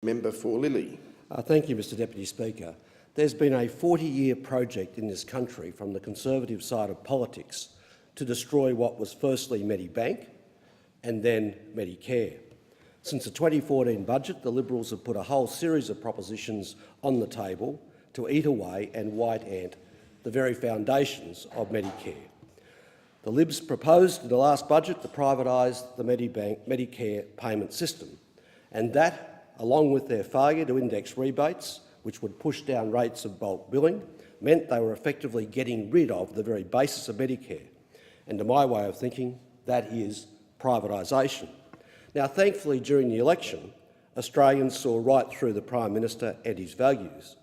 Member for Lilley. Thank you, Mr Deputy Speaker. There's been a 40-year project in this country from the Conservative side of politics to destroy what was firstly Medibank and then Medicare. Since the 2014 budget, the Liberals have put a whole series of propositions on the table to eat away and white-ant the very foundations of Medicare. The Libs proposed in the last budget to privatise the Medicare payment system, and that, along with their failure to index rebates, which would push down rates of bulk billing, meant they were effectively getting rid of the very basis of Medicare. And to my way of thinking, that is privatisation. Now, thankfully, during the election, Australians saw right through the Prime Minister and his values.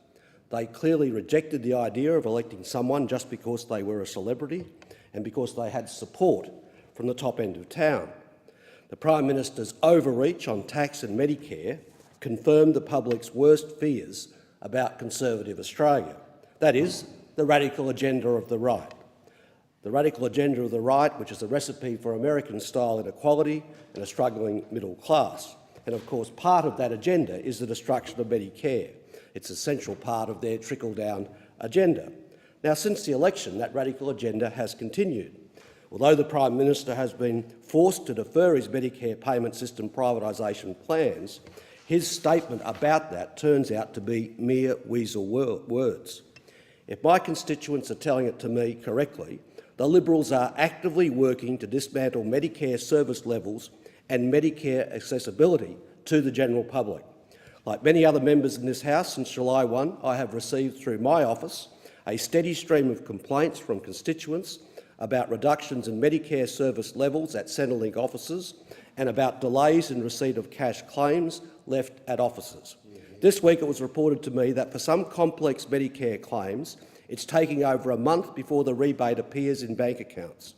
They clearly rejected the idea of electing someone just because they were a celebrity and because they had support from the top end of town. The Prime Minister's overreach on tax and Medicare confirmed the public's worst fears about Conservative Australia, that is, the radical agenda of the right. The radical agenda of the right, which is a recipe for American-style inequality and a struggling middle class. And of course, part of that agenda is the destruction of Medicare. It's an essential part of their trickle-down agenda. Now, since the election, that radical agenda has continued. Although the Prime Minister has been forced to defer his Medicare payment system privatisation plans, his statement about that turns out to be mere weasel words. If my constituents are telling it to me correctly, the Liberals are actively working to dismantle Medicare service levels and Medicare accessibility to the general public. Like many other members in this House, since July 1, I have received through my office a steady stream of complaints from constituents about reductions in Medicare service levels at Centrelink offices and about delays in receipt of cash claims left at offices. This week it was reported to me that for some complex Medicare claims, it's taking over a month before the rebate appears in bank accounts.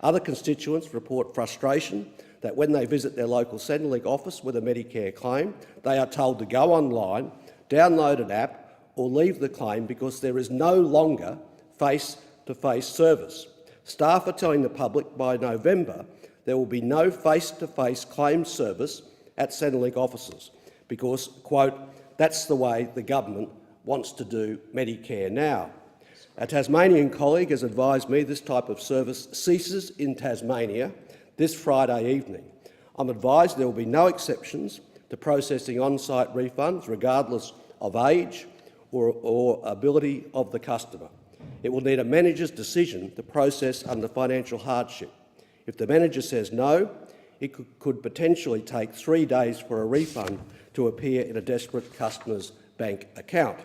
Other constituents report frustration that when they visit their local Centrelink office with a Medicare claim, they are told to go online, download an app or leave the claim because there is no longer face-to-face service. Staff are telling the public by November there will be no face-to-face claim service at Centrelink offices because, quote, that's the way the government wants to do Medicare now. A Tasmanian colleague has advised me this type of service ceases in Tasmania this Friday evening. I'm advised there will be no exceptions to processing on-site refunds regardless of age or ability of the customer. It will need a manager's decision to process under financial hardship. If the manager says no, it could potentially take 3 days for a refund to appear in a desperate customer's bank account.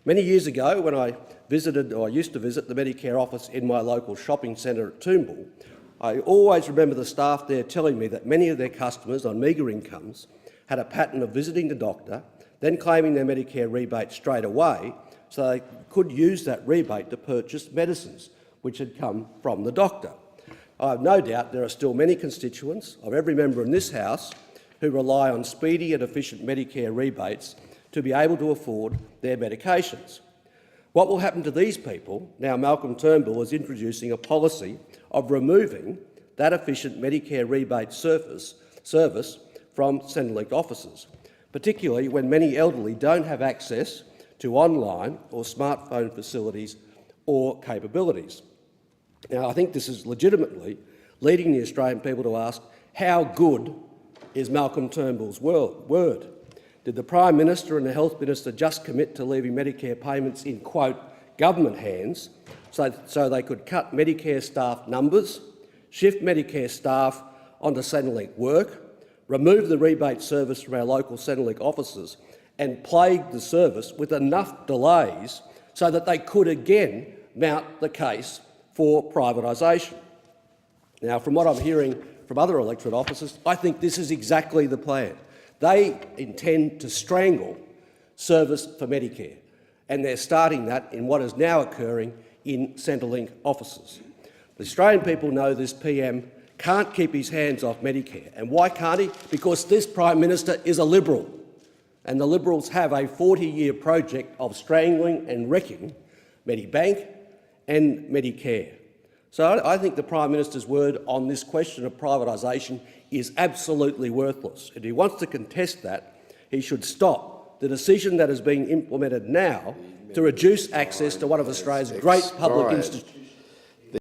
Many years ago, when I used to visit the Medicare office in my local shopping centre at Toombul, I always remember the staff there telling me that many of their customers on meagre incomes had a pattern of visiting the doctor, then claiming their Medicare rebate straight away so they could use that rebate to purchase medicines which had come from the doctor. I have no doubt there are still many constituents of every member in this House who rely on speedy and efficient Medicare rebates to be able to afford their medications. What will happen to these people now Malcolm Turnbull is introducing a policy of removing that efficient Medicare rebate service from Centrelink offices, particularly when many elderly don't have access to online or smartphone facilities or capabilities? Now, I think this is legitimately leading the Australian people to ask, how good is Malcolm Turnbull's word? Did the Prime Minister and the Health Minister just commit to leaving Medicare payments in, quote, government hands so they could cut Medicare staff numbers, shift Medicare staff onto Centrelink work, remove the rebate service from our local Centrelink offices and plague the service with enough delays so that they could again mount the case for privatisation? Now, from what I'm hearing from other electorate officers, I think this is exactly the plan. They intend to strangle service for Medicare, and they're starting that in what is now occurring in Centrelink offices. The Australian people know this PM can't keep his hands off Medicare. And why can't he? Because this Prime Minister is a Liberal, and the Liberals have a 40-year project of strangling and wrecking Medibank and Medicare. So I think the Prime Minister's word on this question of privatisation is absolutely worthless. If he wants to contest that, he should stop the decision that is being implemented now to reduce access to one of Australia's great public institutions.